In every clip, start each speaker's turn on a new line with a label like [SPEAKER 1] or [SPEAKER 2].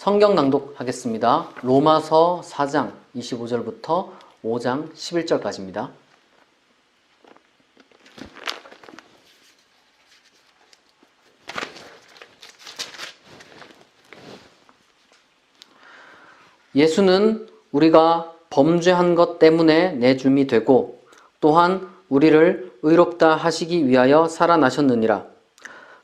[SPEAKER 1] 성경 낭독하겠습니다. 로마서 4장 25절부터 5장 11절까지입니다. 예수는 우리가 범죄한 것 때문에 내줌이 되고 또한 우리를 의롭다 하시기 위하여 살아나셨느니라.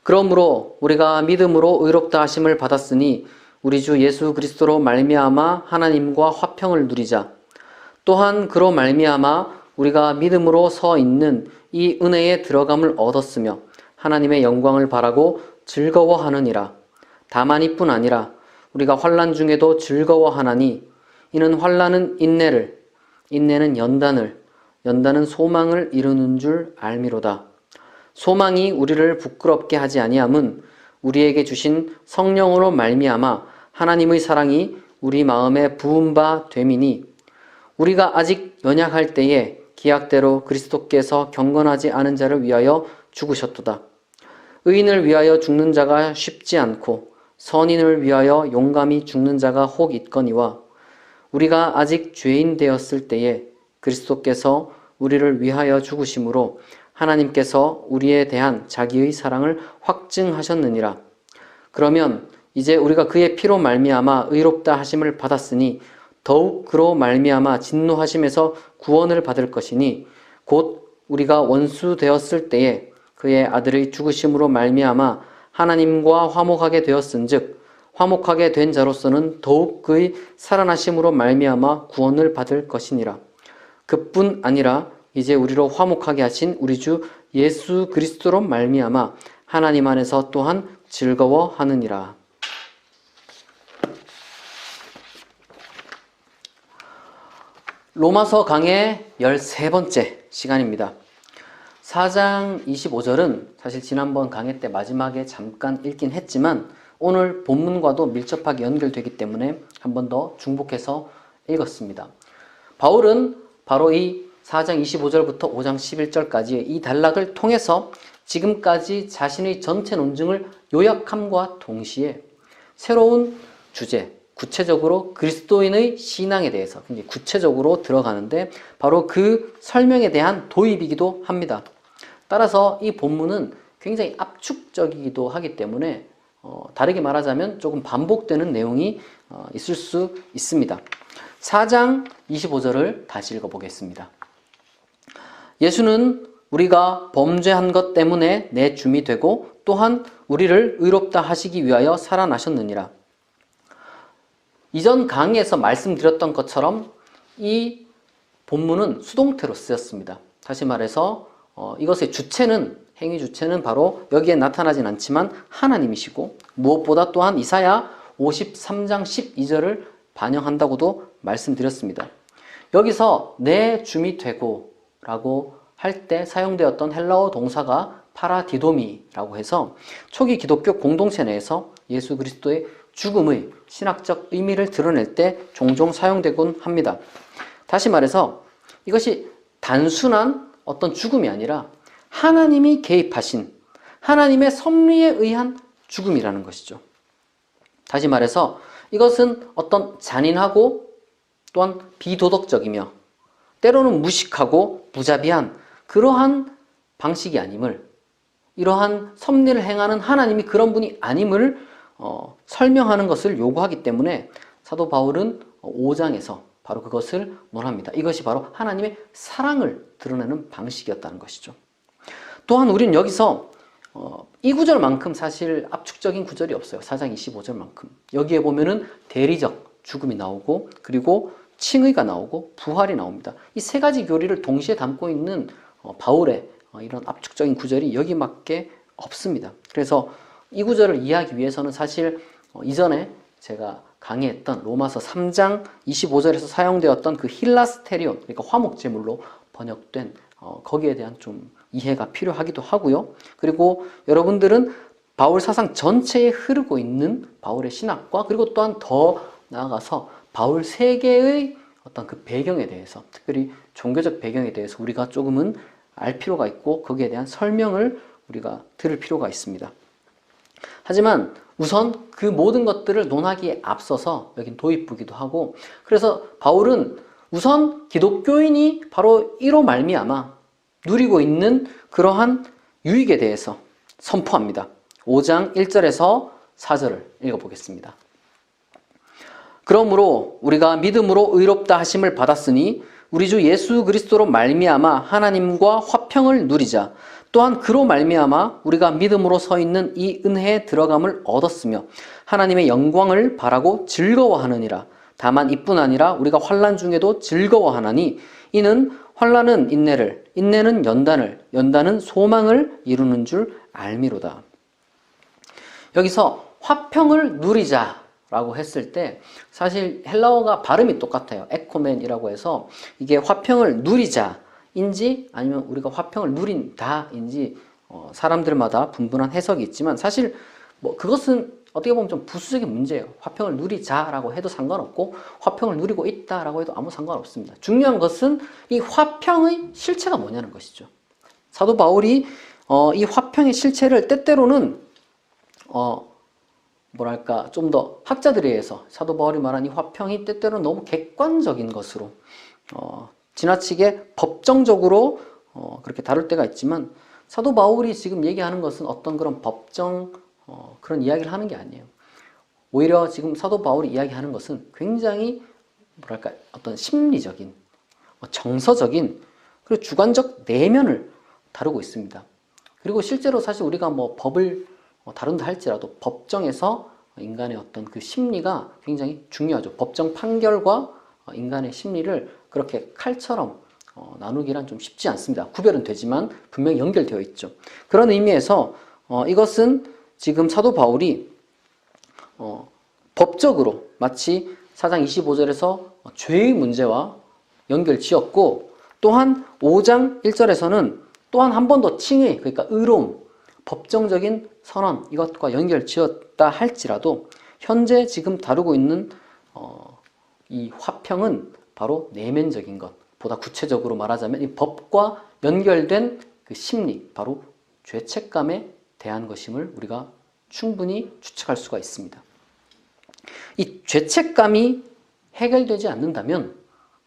[SPEAKER 1] 그러므로 우리가 믿음으로 의롭다 하심을 받았으니 우리 주 예수 그리스도로 말미암아 하나님과 화평을 누리자. 또한 그로 말미암아 우리가 믿음으로 서 있는 이 은혜에 들어감을 얻었으며 하나님의 영광을 바라고 즐거워하느니라. 다만 이뿐 아니라 우리가 환난 중에도 즐거워하나니 이는 환난은 인내를, 인내는 연단을, 연단은 소망을 이루는 줄 알미로다. 소망이 우리를 부끄럽게 하지 아니함은 우리에게 주신 성령으로 말미암아 하나님의 사랑이 우리 마음에 부은 바 됨이니 우리가 아직 연약할 때에 기약대로 그리스도께서 경건하지 않은 자를 위하여 죽으셨도다. 의인을 위하여 죽는 자가 쉽지 않고 선인을 위하여 용감히 죽는 자가 혹 있거니와 우리가 아직 죄인 되었을 때에 그리스도께서 우리를 위하여 죽으심으로 하나님께서 우리에 대한 자기의 사랑을 확증하셨느니라. 그러면 이제 우리가 그의 피로 말미암아 의롭다 하심을 받았으니 더욱 그로 말미암아 진노하심에서 구원을 받을 것이니 곧 우리가 원수 되었을 때에 그의 아들의 죽으심으로 말미암아 하나님과 화목하게 되었은즉 화목하게 된 자로서는 더욱 그의 살아나심으로 말미암아 구원을 받을 것이니라. 그뿐 아니라 이제 우리로 화목하게 하신 우리 주 예수 그리스도로 말미암아 하나님 안에서 또한 즐거워하느니라. 로마서 강의 13번째 시간입니다. 4장 25절은 사실 지난번 강의 때 마지막에 잠깐 읽긴 했지만 오늘 본문과도 밀접하게 연결되기 때문에 한 번 더 중복해서 읽었습니다. 바울은 바로 이 4장 25절부터 5장 11절까지의 이 단락을 통해서 지금까지 자신의 전체 논증을 요약함과 동시에 새로운 주제, 구체적으로 그리스도인의 신앙에 대해서 굉장히 구체적으로 들어가는데 바로 그 설명에 대한 도입이기도 합니다. 따라서 이 본문은 굉장히 압축적이기도 하기 때문에 다르게 말하자면 조금 반복되는 내용이 있을 수 있습니다. 4장 25절을 다시 읽어보겠습니다. 예수는 우리가 범죄한 것 때문에 내줌이 되고 또한 우리를 의롭다 하시기 위하여 살아나셨느니라. 이전 강의에서 말씀드렸던 것처럼 이 본문은 수동태로 쓰였습니다. 다시 말해서 이것의 주체는 행위 주체는 바로 여기에 나타나진 않지만 하나님이시고 무엇보다 또한 이사야 53장 12절을 반영한다고도 말씀드렸습니다. 여기서 내 줌이 되고 라고 할 때 사용되었던 헬라어 동사가 파라디도미라고 해서 초기 기독교 공동체 내에서 예수 그리스도의 죽음의 신학적 의미를 드러낼 때 종종 사용되곤 합니다. 다시 말해서 이것이 단순한 어떤 죽음이 아니라 하나님이 개입하신 하나님의 섭리에 의한 죽음이라는 것이죠. 다시 말해서 이것은 어떤 잔인하고 또한 비도덕적이며 때로는 무식하고 무자비한 그러한 방식이 아님을, 이러한 섭리를 행하는 하나님이 그런 분이 아님을 설명하는 것을 요구하기 때문에 사도 바울은 5장에서 바로 그것을 논합니다. 이것이 바로 하나님의 사랑을 드러내는 방식이었다는 것이죠. 또한 우리는 여기서 이 구절만큼 사실 압축적인 구절이 없어요. 4장 25절만큼. 여기에 보면은 대리적 죽음이 나오고 그리고 칭의가 나오고 부활이 나옵니다. 이 세 가지 교리를 동시에 담고 있는 바울의 이런 압축적인 구절이 여기밖에 없습니다. 그래서 이 구절을 이해하기 위해서는 사실 이전에 제가 강의했던 로마서 3장 25절에서 사용되었던 그 힐라스테리온, 그러니까 화목제물로 번역된 거기에 대한 좀 이해가 필요하기도 하고요. 그리고 여러분들은 바울 사상 전체에 흐르고 있는 바울의 신학과 그리고 또한 더 나아가서 바울 세계의 어떤 그 배경에 대해서, 특별히 종교적 배경에 대해서 우리가 조금은 알 필요가 있고 거기에 대한 설명을 우리가 들을 필요가 있습니다. 하지만 우선 그 모든 것들을 논하기에 앞서서 여긴 도입부기도 하고, 그래서 바울은 우선 기독교인이 바로 이로 말미암아 누리고 있는 그러한 유익에 대해서 선포합니다. 5장 1절에서 4절을 읽어보겠습니다. 그러므로 우리가 믿음으로 의롭다 하심을 받았으니 우리 주 예수 그리스도로 말미암아 하나님과 화평을 누리자. 또한 그로 말미암아 우리가 믿음으로 서 있는 이 은혜에 들어감을 얻었으며 하나님의 영광을 바라고 즐거워하느니라. 다만 이뿐 아니라 우리가 환난 중에도 즐거워하나니 이는 환난은 인내를, 인내는 연단을, 연단은 소망을 이루는 줄 알미로다. 여기서 화평을 누리자라고 했을 때 사실 헬라어가 발음이 똑같아요. 에코멘이라고 해서 이게 화평을 누리자인지 아니면 우리가 화평을 누린다인지 사람들마다 분분한 해석이 있지만 사실 뭐 그것은 어떻게 보면 좀 부수적인 문제예요. 화평을 누리자라고 해도 상관없고 화평을 누리고 있다라고 해도 아무 상관없습니다. 중요한 것은 이 화평의 실체가 뭐냐는 것이죠. 사도 바울이 이 화평의 실체를 때때로는 뭐랄까 좀 더 학자들에 의해서 사도 바울이 말한 이 화평이 때때로는 너무 객관적인 것으로 지나치게 법정적으로 그렇게 다룰 때가 있지만 사도 바울이 지금 얘기하는 것은 어떤 그런 법정 그런 이야기를 하는 게 아니에요. 오히려 지금 사도 바울이 이야기하는 것은 굉장히 뭐랄까 어떤 심리적인 정서적인 그리고 주관적 내면을 다루고 있습니다. 그리고 실제로 사실 우리가 뭐 법을 다룬다 할지라도 법정에서 인간의 어떤 그 심리가 굉장히 중요하죠. 법정 판결과 인간의 심리를 그렇게 칼처럼 나누기란 좀 쉽지 않습니다. 구별은 되지만 분명히 연결되어 있죠. 그런 의미에서 이것은 지금 사도 바울이 법적으로 마치 4장 25절에서 죄의 문제와 연결 지었고 또한 5장 1절에서는 또한 한 번 더 칭의 그러니까 의로움 법정적인 선언 이것과 연결 지었다 할지라도 현재 지금 다루고 있는 이 화평은 바로 내면적인 것 보다 구체적으로 말하자면 이 법과 연결된 그 심리 바로 죄책감에 대한 것임을 우리가 충분히 추측할 수가 있습니다. 이 죄책감이 해결되지 않는다면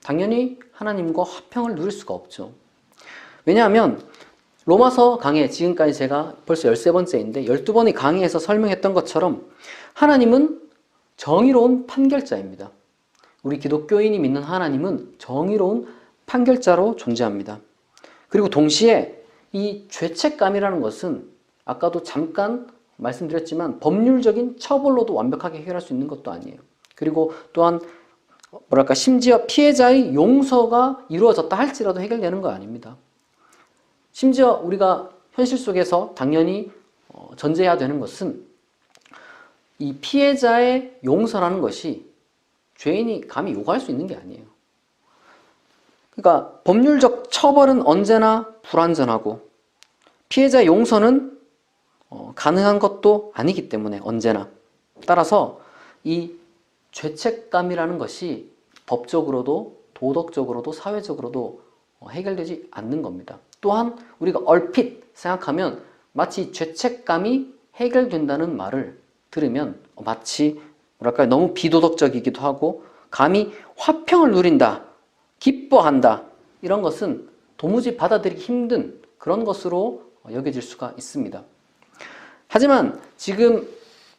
[SPEAKER 1] 당연히 하나님과 화평을 누릴 수가 없죠. 왜냐하면 로마서 강해 지금까지 제가 벌써 13번째인데 12번의 강의에서 설명했던 것처럼 하나님은 정의로운 판결자입니다. 우리 기독교인이 믿는 하나님은 정의로운 판결자로 존재합니다. 그리고 동시에 이 죄책감이라는 것은 아까도 잠깐 말씀드렸지만 법률적인 처벌로도 완벽하게 해결할 수 있는 것도 아니에요. 그리고 또한 뭐랄까 심지어 피해자의 용서가 이루어졌다 할지라도 해결되는 거 아닙니다. 심지어 우리가 현실 속에서 당연히 전제해야 되는 것은 이 피해자의 용서라는 것이 죄인이 감히 요구할 수 있는 게 아니에요. 그러니까 법률적 처벌은 언제나 불완전하고 피해자 용서는 가능한 것도 아니기 때문에 언제나 따라서 이 죄책감이라는 것이 법적으로도 도덕적으로도 사회적으로도 해결되지 않는 겁니다. 또한 우리가 얼핏 생각하면 마치 죄책감이 해결된다는 말을 들으면 마치 뭐랄까 너무 비도덕적이기도 하고 감히 화평을 누린다, 기뻐한다 이런 것은 도무지 받아들이기 힘든 그런 것으로 여겨질 수가 있습니다. 하지만 지금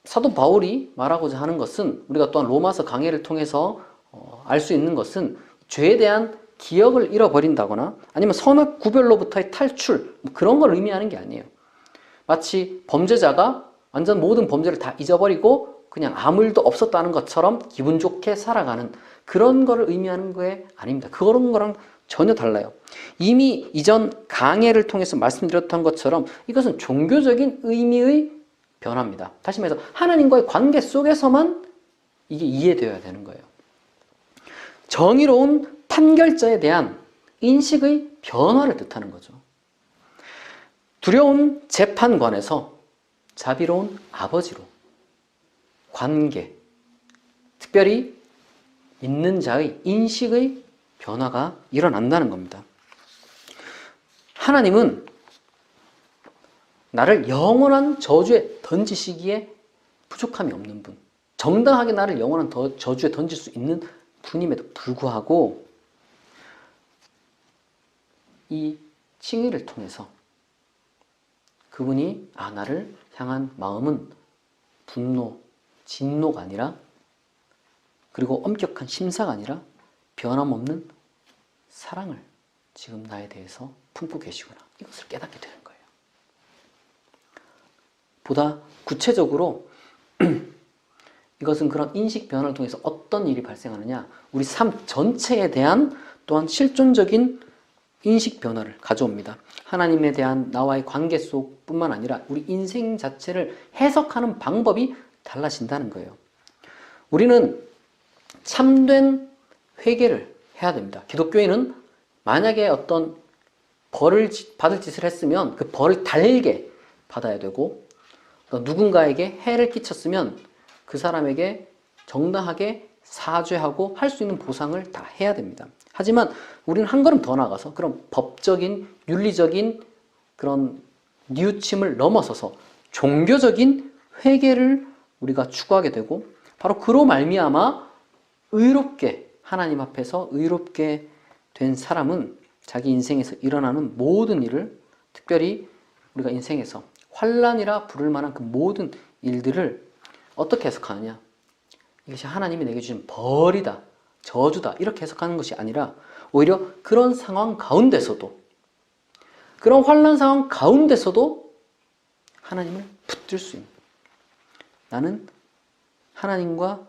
[SPEAKER 1] 사도 바울이 말하고자 하는 것은 우리가 또한 로마서 강해를 통해서 알 수 있는 것은 죄에 대한 기억을 잃어버린다거나 아니면 선악 구별로부터의 탈출 그런 걸 의미하는 게 아니에요. 마치 범죄자가 완전 모든 범죄를 다 잊어버리고 그냥 아무 일도 없었다는 것처럼 기분 좋게 살아가는 그런 거를 의미하는 게 아닙니다. 그런 거랑 전혀 달라요. 이미 이전 강해를 통해서 말씀드렸던 것처럼 이것은 종교적인 의미의 변화입니다. 다시 말해서 하나님과의 관계 속에서만 이게 이해되어야 되는 거예요. 정의로운 판결자에 대한 인식의 변화를 뜻하는 거죠. 두려운 재판관에서 자비로운 아버지로 관계, 특별히 믿는 자의 인식의 변화가 일어난다는 겁니다. 하나님은 나를 영원한 저주에 던지시기에 부족함이 없는 분, 정당하게 나를 영원한 저주에 던질 수 있는 분임에도 불구하고 이 칭의를 통해서 그분이 나를 향한 마음은 분노, 진노가 아니라, 그리고 엄격한 심사가 아니라 변함없는 사랑을 지금 나에 대해서 품고 계시구나, 이것을 깨닫게 되는 거예요. 보다 구체적으로 이것은 그런 인식 변화를 통해서 어떤 일이 발생하느냐, 우리 삶 전체에 대한 또한 실존적인 인식 변화를 가져옵니다. 하나님에 대한 나와의 관계 속뿐만 아니라 우리 인생 자체를 해석하는 방법이 달라진다는 거예요. 우리는 참된 회개를 해야 됩니다. 기독교인은 만약에 어떤 벌을 받을 짓을 했으면 그 벌을 달게 받아야 되고, 누군가에게 해를 끼쳤으면 그 사람에게 정당하게 사죄하고 할 수 있는 보상을 다 해야 됩니다. 하지만 우리는 한 걸음 더 나아가서 그런 법적인, 윤리적인 그런 뉘우침을 넘어서서 종교적인 회개를 우리가 추구하게 되고, 바로 그로 말미암아 의롭게, 하나님 앞에서 의롭게 된 사람은 자기 인생에서 일어나는 모든 일을, 특별히 우리가 인생에서 환난이라 부를 만한 그 모든 일들을 어떻게 해석하느냐, 이것이 하나님이 내게 주신 벌이다, 저주다, 이렇게 해석하는 것이 아니라 오히려 그런 상황 가운데서도, 그런 환난 상황 가운데서도 하나님을 붙들 수 있는, 나는 하나님과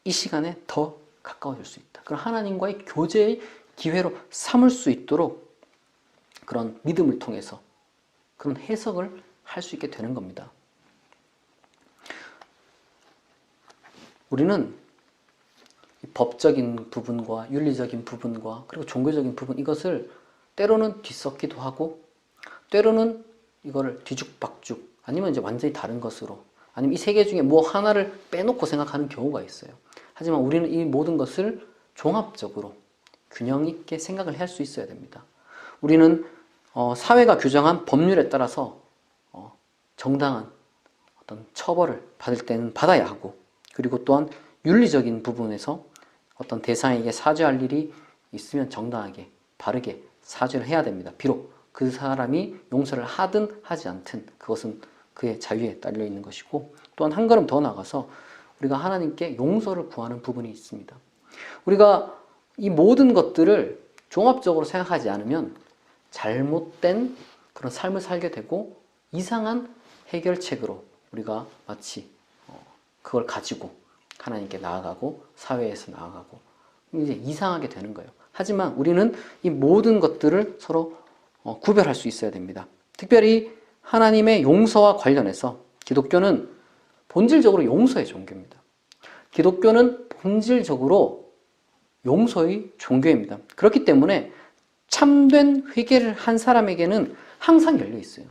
[SPEAKER 1] 이 시간에 더 가까워질 수 있다, 그런 하나님과의 교제의 기회로 삼을 수 있도록 그런 믿음을 통해서 그런 해석을 할 수 있게 되는 겁니다. 우리는 법적인 부분과 윤리적인 부분과 그리고 종교적인 부분, 이것을 때로는 뒤섞기도 하고, 때로는 이거를 뒤죽박죽, 아니면 이제 완전히 다른 것으로, 아니면 이 세 개 중에 뭐 하나를 빼놓고 생각하는 경우가 있어요. 하지만 우리는 이 모든 것을 종합적으로 균형 있게 생각을 할 수 있어야 됩니다. 우리는 사회가 규정한 법률에 따라서 정당한 어떤 처벌을 받을 때는 받아야 하고, 그리고 또한 윤리적인 부분에서 어떤 대상에게 사죄할 일이 있으면 정당하게, 바르게 사죄를 해야 됩니다. 비록 그 사람이 용서를 하든 하지 않든 그것은 그의 자유에 딸려 있는 것이고, 또한 한 걸음 더 나가서 우리가 하나님께 용서를 구하는 부분이 있습니다. 우리가 이 모든 것들을 종합적으로 생각하지 않으면 잘못된 그런 삶을 살게 되고, 이상한 해결책으로 우리가 마치 그걸 가지고 하나님께 나아가고 사회에서 나아가고 이제 이상하게 되는 거예요. 하지만 우리는 이 모든 것들을 서로 구별할 수 있어야 됩니다. 특별히 하나님의 용서와 관련해서 기독교는 본질적으로 용서의 종교입니다. 기독교는 본질적으로 용서의 종교입니다. 그렇기 때문에 참된 회개를 한 사람에게는 항상 열려 있어요.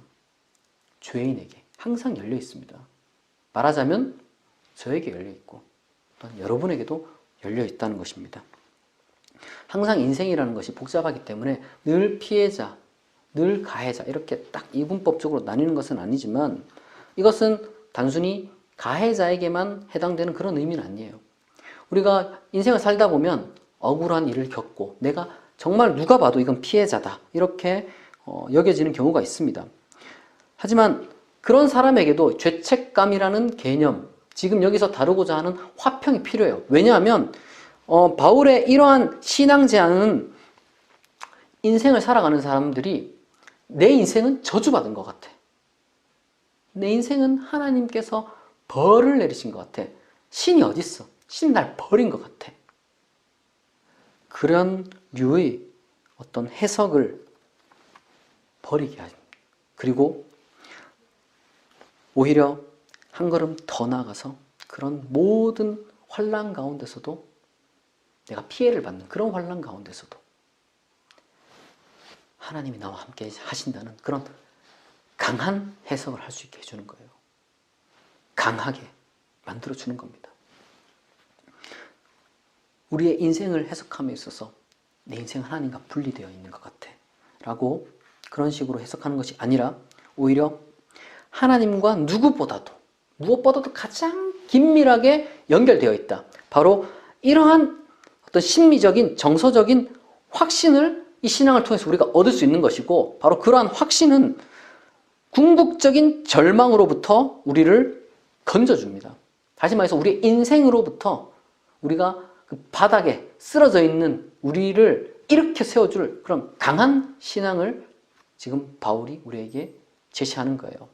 [SPEAKER 1] 죄인에게 항상 열려 있습니다. 말하자면 저에게 열려 있고 또한 여러분에게도 열려 있다는 것입니다. 항상 인생이라는 것이 복잡하기 때문에 늘 피해자, 늘 가해자 이렇게 딱 이분법적으로 나뉘는 것은 아니지만, 이것은 단순히 가해자에게만 해당되는 그런 의미는 아니에요. 우리가 인생을 살다 보면 억울한 일을 겪고 내가 정말 누가 봐도 이건 피해자다 이렇게 여겨지는 경우가 있습니다. 하지만 그런 사람에게도 죄책감이라는 개념, 지금 여기서 다루고자 하는 화평이 필요해요. 왜냐하면 바울의 이러한 신앙 제안은 인생을 살아가는 사람들이 내 인생은 저주받은 것 같아, 내 인생은 하나님께서 벌을 내리신 것 같아, 신이 어딨어, 신이 날 버린 것 같아, 그런 류의 어떤 해석을 버리게 합니다. 그리고 오히려 한 걸음 더 나아가서 그런 모든 환난 가운데서도, 내가 피해를 받는 그런 환난 가운데서도 하나님이 나와 함께 하신다는 그런 강한 해석을 할 수 있게 해주는 거예요. 강하게 만들어주는 겁니다. 우리의 인생을 해석함에 있어서 내 인생은 하나님과 분리되어 있는 것 같아 라고 그런 식으로 해석하는 것이 아니라, 오히려 하나님과 누구보다도, 무엇보다도 가장 긴밀하게 연결되어 있다. 바로 이러한 어떤 심미적인 정서적인 확신을 이 신앙을 통해서 우리가 얻을 수 있는 것이고, 바로 그러한 확신은 궁극적인 절망으로부터 우리를 건져줍니다. 다시 말해서 우리의 인생으로부터 우리가 그 바닥에 쓰러져 있는 우리를 일으켜 세워줄 그런 강한 신앙을 지금 바울이 우리에게 제시하는 거예요.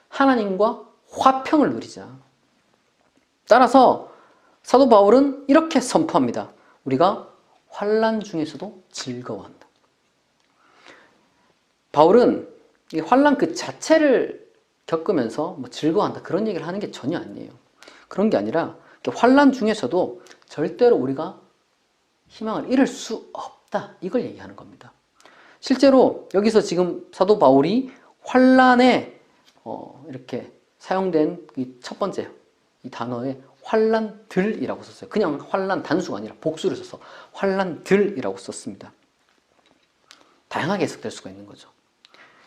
[SPEAKER 1] 하나님과 화평을 누리자. 따라서 사도 바울은 이렇게 선포합니다. 우리가 환난 중에서도 즐거워한다. 바울은 이 환난 그 자체를 겪으면서 뭐 즐거워한다 그런 얘기를 하는 게 전혀 아니에요. 그런 게 아니라 환난 중에서도 절대로 우리가 희망을 잃을 수 없다, 이걸 얘기하는 겁니다. 실제로 여기서 지금 사도 바울이 환난에 이렇게 사용된 이 첫 번째 이 단어에 환난들이라고 썼어요. 그냥 환난 단수가 아니라 복수를 써서 환난들이라고 썼습니다. 다양하게 해석될 수가 있는 거죠.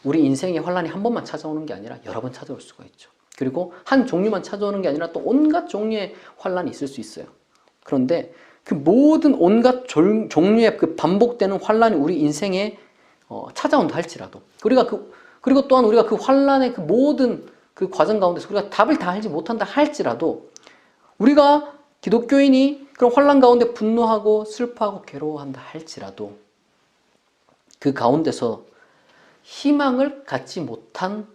[SPEAKER 1] 우리 인생에 환난이 한 번만 찾아오는 게 아니라 여러 번 찾아올 수가 있죠. 그리고 한 종류만 찾아오는 게 아니라 또 온갖 종류의 환난이 있을 수 있어요. 그런데 그 모든 온갖 종류의 그 반복되는 환난이 우리 인생에 찾아온다 할지라도, 그리고 또한 우리가 그 환난의 그 모든 그 과정 가운데서 우리가 답을 다 알지 못한다 할지라도, 우리가 기독교인이 그런 환난 가운데 분노하고 슬퍼하고 괴로워한다 할지라도 그 가운데서 희망을 갖지 못할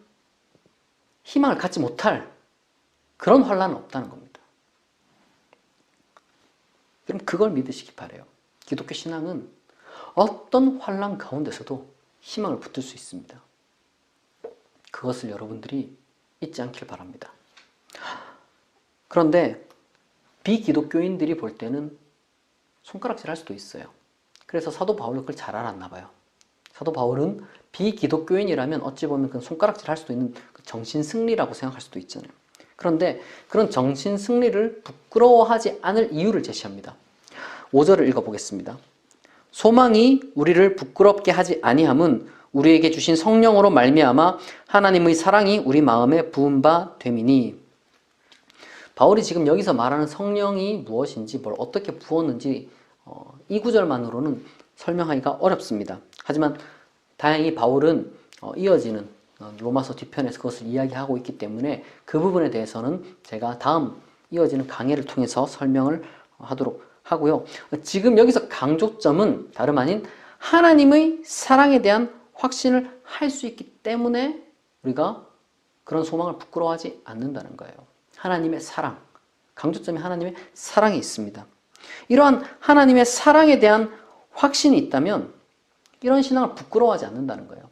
[SPEAKER 1] 그런 환난은 없다는 겁니다. 그럼 그걸 믿으시기 바라요. 기독교 신앙은 어떤 환난 가운데서도 희망을 붙들 수 있습니다. 그것을 여러분들이 잊지 않길 바랍니다. 그런데 비기독교인들이 볼 때는 손가락질 할 수도 있어요. 그래서 사도 바울은 그걸 잘 알았나 봐요. 사도 바울은 비기독교인이라면 어찌 보면 그 손가락질 할 수도 있는 정신승리라고 생각할 수도 있잖아요. 그런데 그런 정신승리를 부끄러워하지 않을 이유를 제시합니다. 5절을 읽어보겠습니다. 소망이 우리를 부끄럽게 하지 아니함은 우리에게 주신 성령으로 말미암아 하나님의 사랑이 우리 마음에 부은 바 됨이니. 바울이 지금 여기서 말하는 성령이 무엇인지, 뭘 어떻게 부었는지 이 구절만으로는 설명하기가 어렵습니다. 하지만 다행히 바울은 이어지는 로마서 뒤편에서 그것을 이야기하고 있기 때문에 그 부분에 대해서는 제가 다음 이어지는 강해를 통해서 설명을 하도록 하고요. 지금 여기서 강조점은 다름 아닌 하나님의 사랑에 대한 확신을 할 수 있기 때문에 우리가 그런 소망을 부끄러워하지 않는다는 거예요. 하나님의 사랑, 강조점이 하나님의 사랑에 있습니다. 이러한 하나님의 사랑에 대한 확신이 있다면 이런 신앙을 부끄러워하지 않는다는 거예요.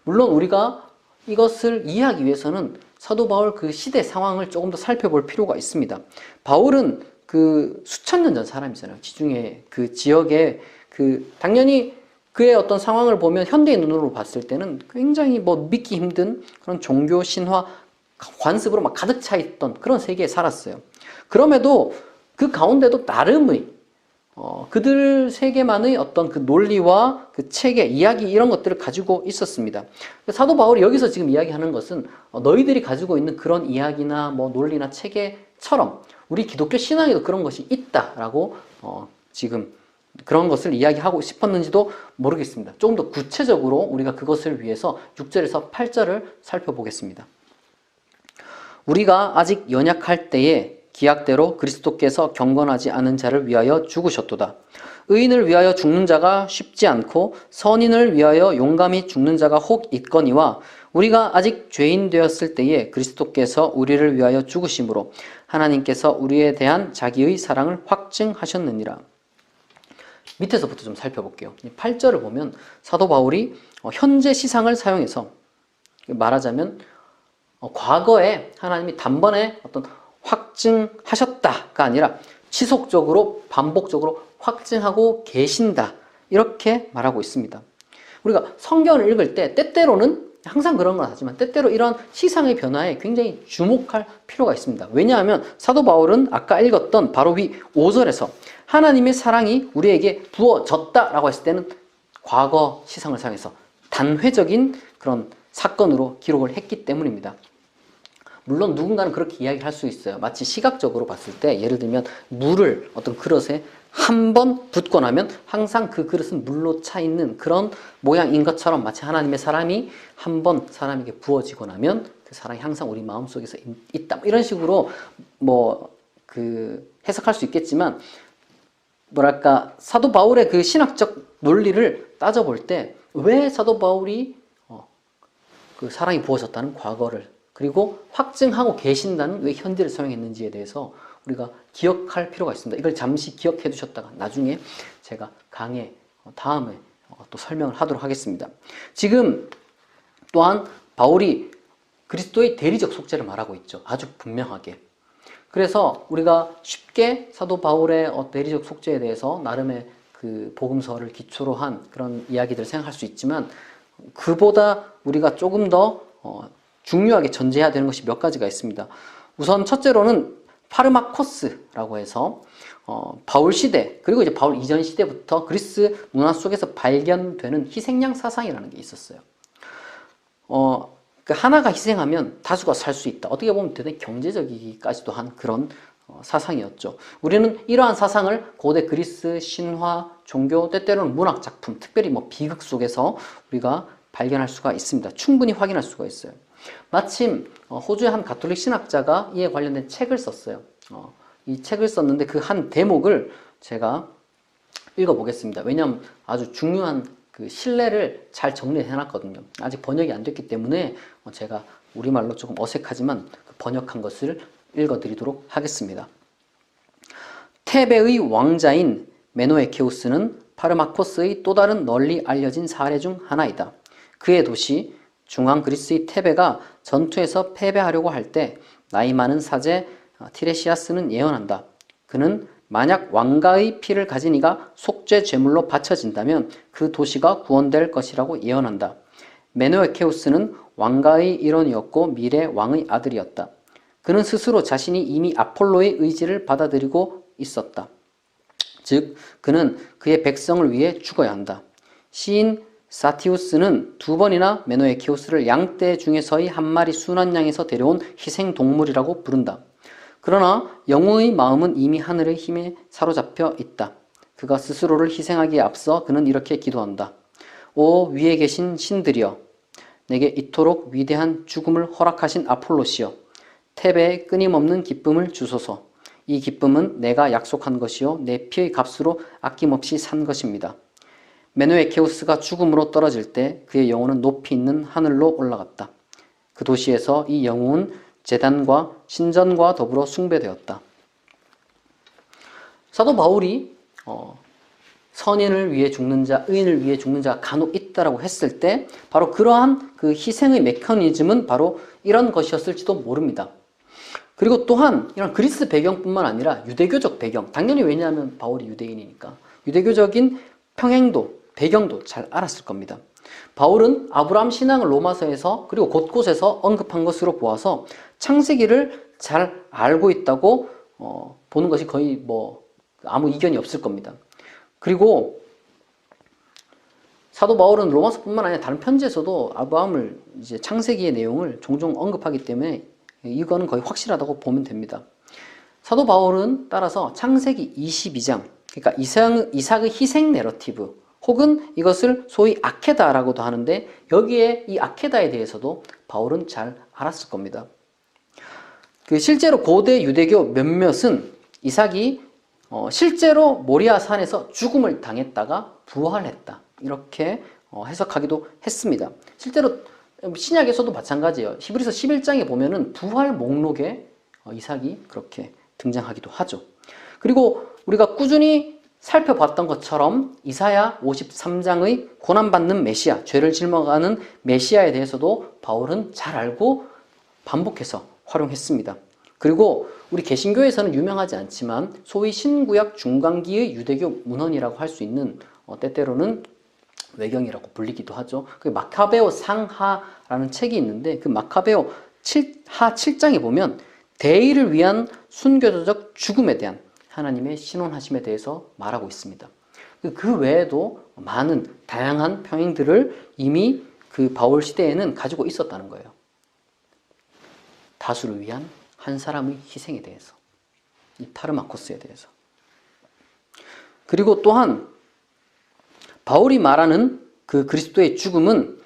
[SPEAKER 1] 물론 우리가 이것을 이해하기 위해서는 사도 바울 그 시대 상황을 조금 더 살펴볼 필요가 있습니다. 바울은 그 수천 년 전 사람이잖아요. 지중해 그 지역에 당연히 그의 어떤 상황을 보면 현대의 눈으로 봤을 때는 굉장히 믿기 힘든 그런 종교 신화 관습으로 막 가득 차 있던 그런 세계에 살았어요. 그럼에도 그 가운데도 나름의 그들 세계만의 어떤 그 논리와 그 체계, 이야기 이런 것들을 가지고 있었습니다. 사도 바울이 여기서 지금 이야기하는 것은 너희들이 가지고 있는 그런 이야기나 논리나 체계처럼 우리 기독교 신앙에도 그런 것이 있다라고 지금 그런 것을 이야기하고 싶었는지도 모르겠습니다. 조금 더 구체적으로 우리가 그것을 위해서 6절에서 8절을 살펴보겠습니다. 우리가 아직 연약할 때에 기약대로 그리스도께서 경건하지 않은 자를 위하여 죽으셨도다. 의인을 위하여 죽는 자가 쉽지 않고 선인을 위하여 용감히 죽는 자가 혹 있거니와 우리가 아직 죄인 되었을 때에 그리스도께서 우리를 위하여 죽으심으로 하나님께서 우리에 대한 자기의 사랑을 확증하셨느니라. 밑에서부터 좀 살펴볼게요. 8절을 보면 사도 바울이 현재 시상을 사용해서 말하자면 과거에 하나님이 단번에 어떤 확증하셨다가 아니라 지속적으로 반복적으로 확증하고 계신다, 이렇게 말하고 있습니다. 우리가 성경을 읽을 때 때때로는 항상 그런 건 하지만 때때로 이런 시상의 변화에 굉장히 주목할 필요가 있습니다. 왜냐하면 사도 바울은 아까 읽었던 바로 위 5절에서 하나님의 사랑이 우리에게 부어졌다라고 했을 때는 과거 시상을 사용해서 단회적인 그런 사건으로 기록을 했기 때문입니다. 물론 누군가는 그렇게 이야기를 할 수 있어요. 마치 시각적으로 봤을 때 예를 들면 물을 어떤 그릇에 한 번 붓고 나면 항상 그 그릇은 물로 차 있는 그런 모양인 것처럼 마치 하나님의 사랑이 한 번 사람에게 부어지고 나면 그 사랑이 항상 우리 마음속에서 있다. 이런 식으로 해석할 수 있겠지만 뭐랄까 사도 바울의 그 신학적 논리를 따져볼 때 왜 사도 바울이 그 사랑이 부어졌다는 과거를 그리고 확증하고 계신다는 왜 현재를 사용했는지에 대해서 우리가 기억할 필요가 있습니다. 이걸 잠시 기억해 두셨다가 나중에 제가 강의 다음에 또 설명을 하도록 하겠습니다. 지금 또한 바울이 그리스도의 대리적 속죄를 말하고 있죠. 아주 분명하게. 그래서 우리가 쉽게 사도 바울의 대리적 속죄에 대해서 나름의 그 복음서를 기초로 한 그런 이야기들을 생각할 수 있지만 그보다 우리가 조금 더 중요하게 전제해야 되는 것이 몇 가지가 있습니다. 우선 첫째로는 파르마코스라고 해서 바울 시대 그리고 이제 바울 이전 시대부터 그리스 문화 속에서 발견되는 희생양 사상이라는 게 있었어요. 하나가 희생하면 다수가 살 수 있다. 어떻게 보면 대단히 경제적이기까지도 한 그런 사상이었죠. 우리는 이러한 사상을 고대 그리스 신화, 종교, 때때로는 문학 작품, 특별히 비극 속에서 우리가 발견할 수가 있습니다. 충분히 확인할 수가 있어요. 마침 호주의 한 가톨릭 신학자가 이에 관련된 책을 썼어요. 이 책을 썼는데 그 한 대목을 제가 읽어보겠습니다. 왜냐하면 아주 중요한 그 신뢰를 잘 정리해 놨거든요. 아직 번역이 안 됐기 때문에 제가 우리말로 조금 어색하지만 번역한 것을 읽어드리도록 하겠습니다. 테베의 왕자인 메노에케우스는 파르마코스의 또 다른 널리 알려진 사례 중 하나이다. 그의 도시 중앙 그리스의 테베가 전투에서 패배하려고 할 때 나이 많은 사제 티레시아스는 예언한다. 그는 만약 왕가의 피를 가진 이가 속죄 제물로 바쳐진다면 그 도시가 구원될 것이라고 예언한다. 메노에케우스는 왕가의 일원이었고 미래 왕의 아들이었다. 그는 스스로 자신이 이미 아폴로의 의지를 받아들이고 있었다. 즉 그는 그의 백성을 위해 죽어야 한다. 시인 사티우스는 두 번이나 메노에케우스를 양떼 중에서의 한 마리 순한 양에서 데려온 희생동물이라고 부른다. 그러나 영웅의 마음은 이미 하늘의 힘에 사로잡혀 있다. 그가 스스로를 희생하기에 앞서 그는 이렇게 기도한다. 오 위에 계신 신들이여, 내게 이토록 위대한 죽음을 허락하신 아폴로시여, 테베에 끊임없는 기쁨을 주소서. 이 기쁨은 내가 약속한 것이요 내 피의 값으로 아낌없이 산 것입니다. 메노에케우스가 죽음으로 떨어질 때 그의 영혼은 높이 있는 하늘로 올라갔다. 그 도시에서 이 영웅은 제단과 신전과 더불어 숭배되었다. 사도 바울이 선인을 위해 죽는 자, 의인을 위해 죽는 자가 간혹 있다라고 했을 때 바로 그러한 그 희생의 메커니즘은 바로 이런 것이었을지도 모릅니다. 그리고 또한 이런 그리스 배경뿐만 아니라 유대교적 배경, 당연히 왜냐하면 바울이 유대인이니까 유대교적인 평행도, 배경도 잘 알았을 겁니다. 바울은 아브라함 신앙을 로마서에서 그리고 곳곳에서 언급한 것으로 보아서 창세기를 잘 알고 있다고 보는 것이 거의 아무 이견이 없을 겁니다. 그리고 사도 바울은 로마서뿐만 아니라 다른 편지에서도 아브라함을 이제 창세기의 내용을 종종 언급하기 때문에 이거는 거의 확실하다고 보면 됩니다. 사도 바울은 따라서 창세기 22장, 그러니까 이삭의 희생 내러티브, 혹은 이것을 소위 아케다라고도 하는데 여기에 이 아케다에 대해서도 바울은 잘 알았을 겁니다. 실제로 고대 유대교 몇몇은 이삭이 실제로 모리아 산에서 죽음을 당했다가 부활했다. 이렇게 해석하기도 했습니다. 실제로 신약에서도 마찬가지예요. 히브리서 11장에 보면은 부활 목록에 이삭이 그렇게 등장하기도 하죠. 그리고 우리가 꾸준히 살펴봤던 것처럼 이사야 53장의 고난받는 메시아, 죄를 짊어가는 메시아에 대해서도 바울은 잘 알고 반복해서 활용했습니다. 그리고 우리 개신교에서는 유명하지 않지만 소위 신구약 중간기의 유대교 문헌이라고 할 수 있는 때때로는 외경이라고 불리기도 하죠. 그 마카베오 상하라는 책이 있는데 그 마카베오 하 7장에 보면 대의를 위한 순교도적 죽음에 대한 하나님의 신원하심에 대해서 말하고 있습니다. 그 외에도 많은 다양한 평행들을 이미 그 바울 시대에는 가지고 있었다는 거예요. 다수를 위한 한 사람의 희생에 대해서, 이 파르마코스에 대해서. 그리고 또한 바울이 말하는 그 그리스도의 죽음은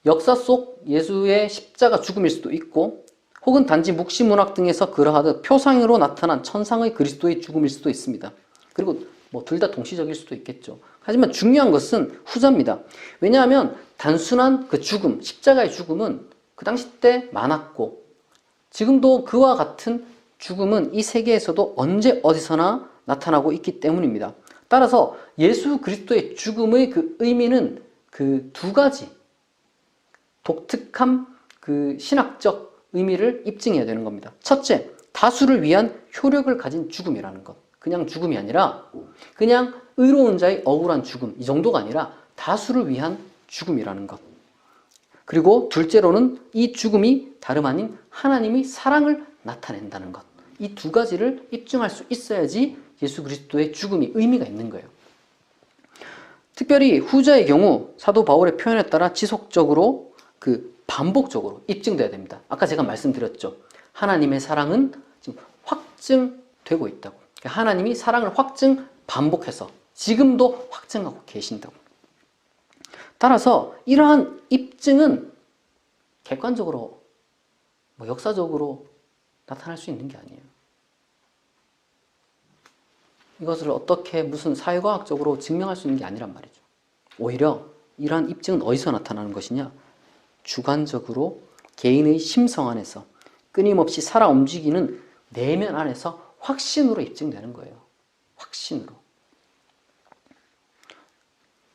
[SPEAKER 1] 역사 속 예수의 십자가 죽음일 수도 있고, 혹은 단지 묵시문학 등에서 그러하듯 표상으로 나타난 천상의 그리스도의 죽음일 수도 있습니다. 그리고 뭐 둘 다 동시적일 수도 있겠죠. 하지만 중요한 것은 후자입니다. 왜냐하면 단순한 그 죽음, 십자가의 죽음은 그 당시 때 많았고, 지금도 그와 같은 죽음은 이 세계에서도 언제 어디서나 나타나고 있기 때문입니다. 따라서 예수 그리스도의 죽음의 그 의미는 그 두 가지 독특한 그 신학적 의미를 입증해야 되는 겁니다. 첫째, 다수를 위한 효력을 가진 죽음이라는 것. 그냥 죽음이 아니라 그냥 의로운 자의 억울한 죽음, 이 정도가 아니라 다수를 위한 죽음이라는 것. 그리고 둘째로는 이 죽음이 다름 아닌 하나님의 사랑을 나타낸다는 것. 이 두 가지를 입증할 수 있어야지 예수 그리스도의 죽음이 의미가 있는 거예요. 특별히 후자의 경우 사도 바울의 표현에 따라 지속적으로 반복적으로 입증돼야 됩니다. 아까 제가 말씀드렸죠. 하나님의 사랑은 지금 확증되고 있다고. 하나님이 사랑을 반복해서 지금도 확증하고 계신다고. 따라서 이러한 입증은 객관적으로, 역사적으로 나타날 수 있는 게 아니에요. 이것을 어떻게 무슨 사회과학적으로 증명할 수 있는 게 아니란 말이죠. 오히려 이러한 입증은 어디서 나타나는 것이냐? 주관적으로 개인의 심성 안에서 끊임없이 살아 움직이는 내면 안에서 확신으로 입증되는 거예요. 확신으로.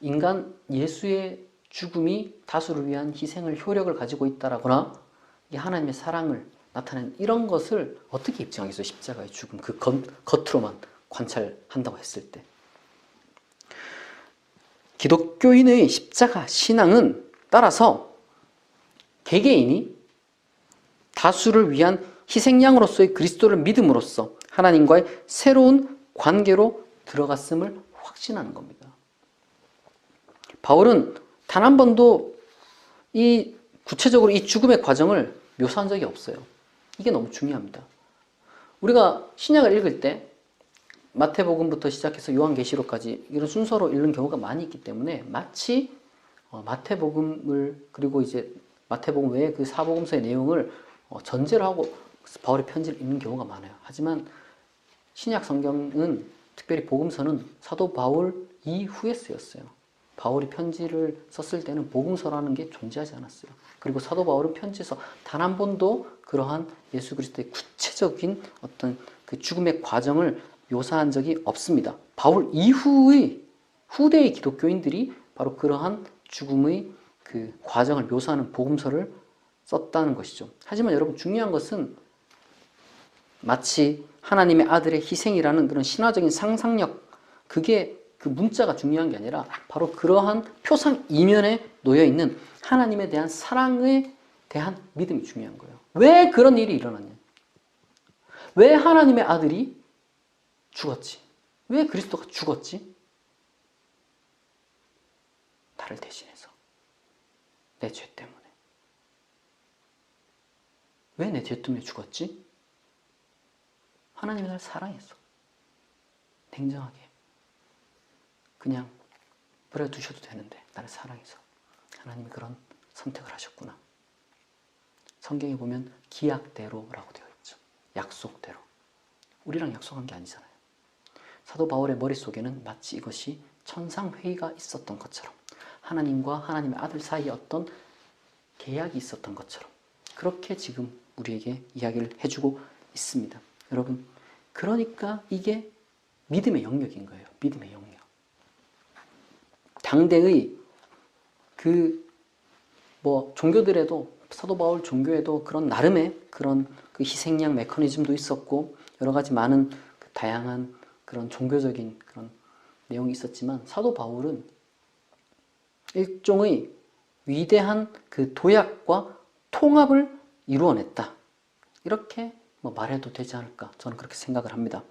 [SPEAKER 1] 인간 예수의 죽음이 다수를 위한 희생을 효력을 가지고 있다라거나 이 하나님의 사랑을 나타내는 이런 것을 어떻게 입증하겠어요? 십자가의 죽음, 그 겉으로만 관찰한다고 했을 때. 기독교인의 십자가 신앙은 따라서 개개인이 다수를 위한 희생양으로서의 그리스도를 믿음으로써 하나님과의 새로운 관계로 들어갔음을 확신하는 겁니다. 바울은 단 한 번도 구체적으로 이 죽음의 과정을 묘사한 적이 없어요. 이게 너무 중요합니다. 우리가 신약을 읽을 때 마태복음부터 시작해서 요한계시록까지 이런 순서로 읽는 경우가 많이 있기 때문에 마치 마태복음을, 그리고 이제 마태복음 외에 그 사복음서의 내용을 전제로 하고 바울의 편지를 읽는 경우가 많아요. 하지만 신약 성경은, 특별히 복음서는 사도 바울 이후에 쓰였어요. 바울이 편지를 썼을 때는 복음서라는 게 존재하지 않았어요. 그리고 사도 바울은 편지에서 단 한 번도 그러한 예수 그리스도의 구체적인 어떤 그 죽음의 과정을 묘사한 적이 없습니다. 바울 이후의 후대의 기독교인들이 바로 그러한 죽음의 그 과정을 묘사하는 복음서를 썼다는 것이죠. 하지만 여러분, 중요한 것은 마치 하나님의 아들의 희생이라는 그런 신화적인 상상력, 그게 그 문자가 중요한 게 아니라 바로 그러한 표상 이면에 놓여 있는 하나님에 대한 사랑에 대한 믿음이 중요한 거예요. 왜 그런 일이 일어났냐? 왜 하나님의 아들이 죽었지? 왜 그리스도가 죽었지? 나를 대신해서. 내 죄 때문에. 왜 내 죄 때문에 죽었지? 하나님이 날 사랑했어. 냉정하게. 그냥 버려두셔도 되는데 나를 사랑해서 하나님이 그런 선택을 하셨구나. 성경에 보면 기약대로라고 되어 있죠. 약속대로. 우리랑 약속한 게 아니잖아요. 사도 바울의 머릿속에는 마치 이것이 천상회의가 있었던 것처럼, 하나님과 하나님의 아들 사이에 어떤 계약이 있었던 것처럼 그렇게 지금 우리에게 이야기를 해주고 있습니다. 여러분, 그러니까 이게 믿음의 영역인 거예요. 믿음의 영역. 당대의 종교들에도, 사도 바울 종교에도 그런 나름의 그런 그 희생양 메커니즘도 있었고, 여러 가지 많은 그 다양한 그런 종교적인 그런 내용이 있었지만, 사도 바울은 일종의 위대한 그 도약과 통합을 이루어냈다. 이렇게 말해도 되지 않을까, 저는 그렇게 생각을 합니다.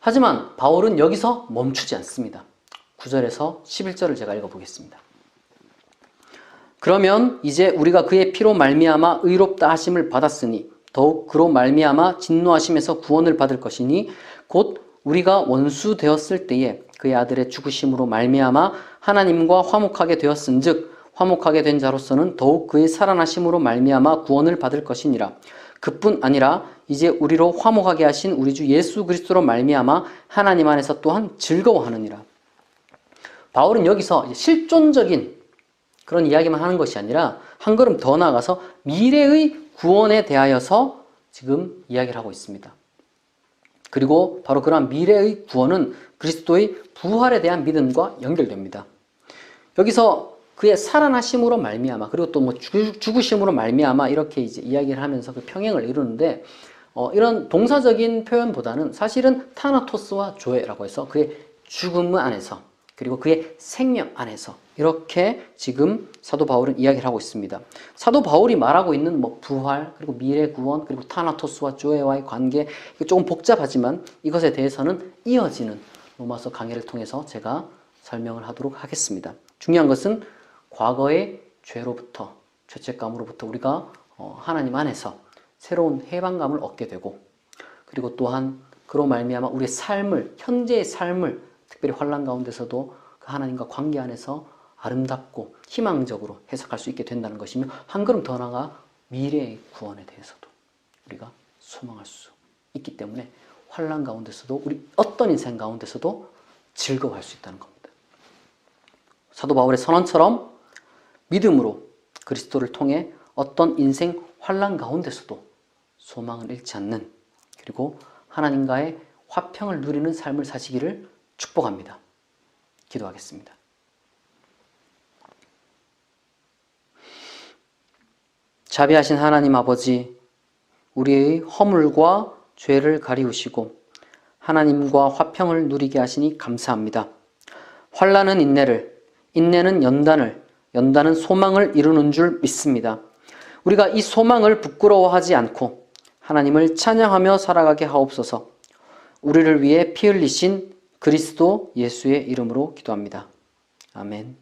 [SPEAKER 1] 하지만 바울은 여기서 멈추지 않습니다. 9절에서 11절을 제가 읽어보겠습니다. 그러면 이제 우리가 그의 피로 말미암아 의롭다 하심을 받았으니 더욱 그로 말미암아 진노하심에서 구원을 받을 것이니 곧 우리가 원수 되었을 때에 그의 아들의 죽으심으로 말미암아 하나님과 화목하게 되었은즉 화목하게 된 자로서는 더욱 그의 살아나심으로 말미암아 구원을 받을 것이니라. 그뿐 아니라 이제 우리로 화목하게 하신 우리 주 예수 그리스도로 말미암아 하나님 안에서 또한 즐거워하느니라. 바울은 여기서 실존적인 그런 이야기만 하는 것이 아니라 한 걸음 더 나아가서 미래의 구원에 대하여서 지금 이야기를 하고 있습니다. 그리고 바로 그러한 미래의 구원은 그리스도의 부활에 대한 믿음과 연결됩니다. 여기서 그의 살아나심으로 말미암아 그리고 또 뭐 죽으심으로 말미암아 이렇게 이제 이야기를 하면서 그 평행을 이루는데 이런 동사적인 표현보다는 사실은 타나토스와 조에라고 해서 그의 죽음 안에서 그리고 그의 생명 안에서 이렇게 지금 사도 바울은 이야기를 하고 있습니다. 사도 바울이 말하고 있는 뭐 부활 그리고 미래 구원 그리고 타나토스와 조에와의 관계 조금 복잡하지만 이것에 대해서는 이어지는 로마서 강해를 통해서 제가 설명을 하도록 하겠습니다. 중요한 것은 과거의 죄로부터 죄책감으로부터 우리가 하나님 안에서 새로운 해방감을 얻게 되고 그리고 또한 그로 말미암아 우리의 삶을 현재의 삶을 특별히 환난 가운데서도 그 하나님과 관계 안에서 아름답고 희망적으로 해석할 수 있게 된다는 것이며 한 걸음 더 나아가 미래의 구원에 대해서도 우리가 소망할 수 있기 때문에 환난 가운데서도 우리 어떤 인생 가운데서도 즐거워할 수 있다는 겁니다. 사도 바울의 선언처럼 믿음으로 그리스도를 통해 어떤 인생 환난 가운데서도 소망을 잃지 않는 그리고 하나님과의 화평을 누리는 삶을 사시기를 축복합니다. 기도하겠습니다. 자비하신 하나님 아버지, 우리의 허물과 죄를 가리우시고 하나님과 화평을 누리게 하시니 감사합니다. 환난은 인내를, 인내는 연단을, 연단은 소망을 이루는 줄 믿습니다. 우리가 이 소망을 부끄러워하지 않고 하나님을 찬양하며 살아가게 하옵소서. 우리를 위해 피 흘리신 그리스도 예수의 이름으로 기도합니다. 아멘.